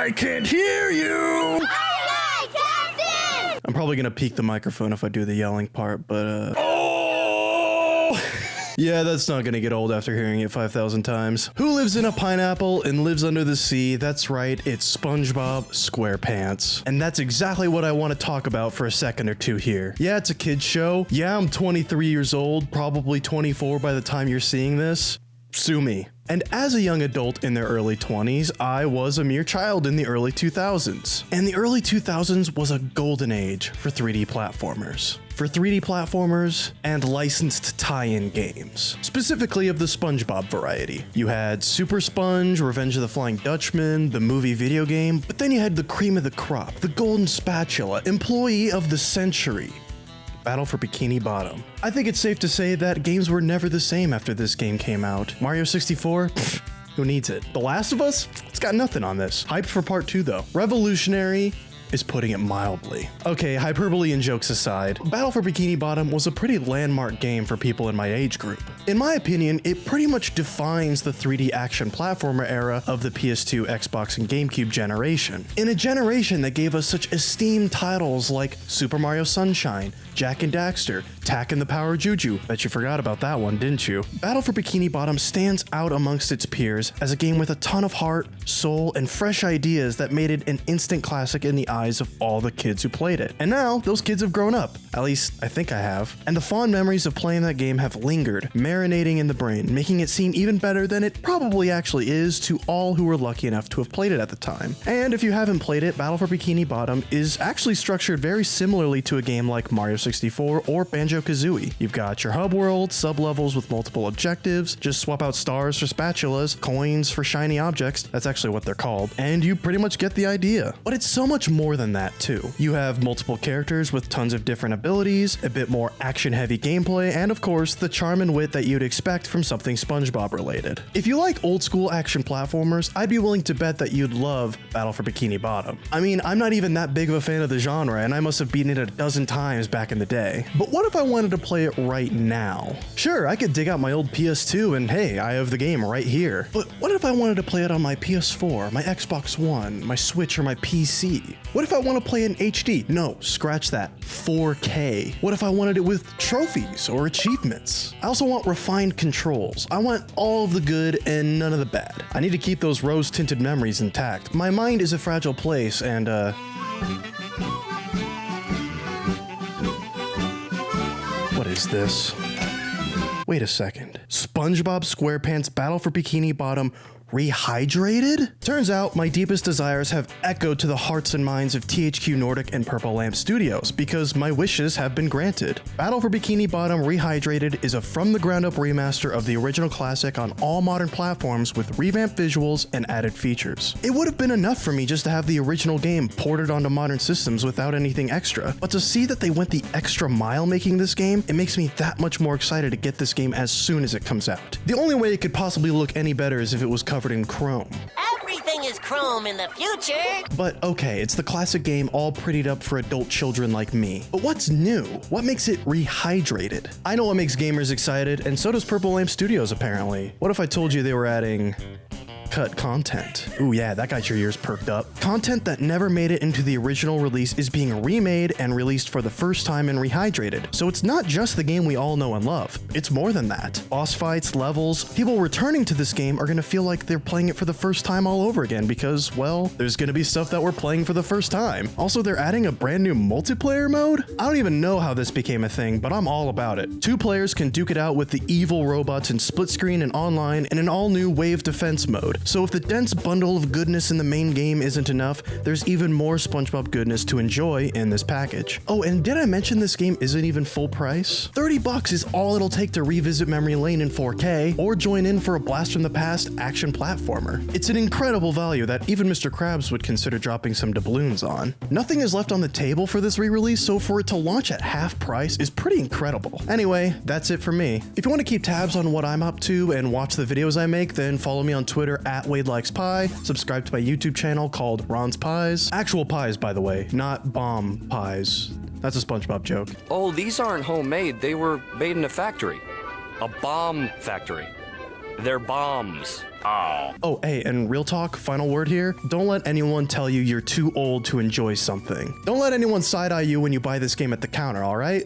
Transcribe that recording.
I can't hear you! Aye, aye, Captain! I'm probably gonna peak the microphone if I do the yelling part, but oh! Yeah, that's not gonna get old after hearing it 5,000 times. Who lives in a pineapple and lives under the sea? That's right, it's SpongeBob SquarePants. And that's exactly what I want to talk about for a second or two here. Yeah, it's a kid's show. Yeah, I'm 23 years old, probably 24 by the time you're seeing this. Sue me. And as a young adult in their early 20s, I was a mere child in the early 2000s. And the early 2000s was a golden age for 3D platformers. For 3D platformers and licensed tie-in games, specifically of the SpongeBob variety. You had Super Sponge, Revenge of the Flying Dutchman, the movie video game, but then you had the cream of the crop, the golden spatula, employee of the century, Battle for Bikini Bottom. I think it's safe to say that games were never the same after this game came out. Mario 64? Pfft, who needs it? The Last of Us? It's got nothing on this. Hyped for part 2 though. Revolutionary is putting it mildly. Okay, hyperbole and jokes aside, Battle for Bikini Bottom was a pretty landmark game for people in my age group. In my opinion, it pretty much defines the 3D action platformer era of the PS2, Xbox, and GameCube generation. In a generation that gave us such esteemed titles like Super Mario Sunshine, Jak and Daxter, Tak and the Power of Juju. Bet you forgot about that one, didn't you? Battle for Bikini Bottom stands out amongst its peers as a game with a ton of heart, soul, and fresh ideas that made it an instant classic in the eyes of all the kids who played it. And now, those kids have grown up. At least, I think I have. And the fond memories of playing that game have lingered, marinating in the brain, making it seem even better than it probably actually is to all who were lucky enough to have played it at the time. And if you haven't played it, Battle for Bikini Bottom is actually structured very similarly to a game like Mario 64 or Banjo-Kazooie. You've got your hub world, sub-levels with multiple objectives, just swap out stars for spatulas, coins for shiny objects, that's actually what they're called, and you pretty much get the idea. But it's so much more than that too. You have multiple characters with tons of different abilities, a bit more action-heavy gameplay, and of course, the charm and wit that you'd expect from something SpongeBob related. If you like old-school action platformers, I'd be willing to bet that you'd love Battle for Bikini Bottom. I mean, I'm not even that big of a fan of the genre, and I must have beaten it a dozen times back in the day. But what if I wanted to play it right now? Sure, I could dig out my old PS2 and hey, I have the game right here. But what if I wanted to play it on my PS4, my Xbox One, my Switch, or my PC? What if I want to play in HD? No, scratch that. 4K. What if I wanted it with trophies or achievements? I also want refined controls. I want all of the good and none of the bad. I need to keep those rose-tinted memories intact. My mind is a fragile place and what is this? Wait a second. SpongeBob SquarePants Battle for Bikini Bottom Rehydrated? Turns out my deepest desires have echoed to the hearts and minds of THQ Nordic and Purple Lamp Studios because my wishes have been granted. Battle for Bikini Bottom Rehydrated is a from-the-ground-up remaster of the original classic on all modern platforms with revamped visuals and added features. It would have been enough for me just to have the original game ported onto modern systems without anything extra, but to see that they went the extra mile making this game, it makes me that much more excited to get this game as soon as it comes out. The only way it could possibly look any better is if it was covered in chrome. Everything is chrome in the future. But okay, it's the classic game all prettied up for adult children like me. But what's new? What makes it rehydrated? I know what makes gamers excited, and so does Purple Lamp Studios apparently. What if I told you they were adding cut content? Ooh yeah, that got your ears perked up. Content that never made it into the original release is being remade and released for the first time in Rehydrated. So it's not just the game we all know and love. It's more than that. Boss fights, levels, people returning to this game are gonna feel like they're playing it for the first time all over again because, well, there's gonna be stuff that we're playing for the first time. Also, they're adding a brand new multiplayer mode? I don't even know how this became a thing, but I'm all about it. 2 players can duke it out with the evil robots in split screen and online in an all new wave defense mode. So if the dense bundle of goodness in the main game isn't enough, there's even more SpongeBob goodness to enjoy in this package. Oh, and did I mention this game isn't even full price? $30 is all it'll take to revisit memory lane in 4K, or join in for a blast from the past action platformer. It's an incredible value that even Mr. Krabs would consider dropping some doubloons on. Nothing is left on the table for this re-release, so for it to launch at half price is pretty incredible. Anyway, that's it for me. If you want to keep tabs on what I'm up to and watch the videos I make, then follow me on Twitter at Wade Likes Pie, subscribe to my YouTube channel called Ronspies. Actual pies, by the way, not bomb pies. That's a SpongeBob joke. Oh, these aren't homemade. They were made in a factory. A bomb factory. They're bombs. Oh. Oh, hey, and real talk, final word here. Don't let anyone tell you you're too old to enjoy something. Don't let anyone side-eye you when you buy this game at the counter, all right?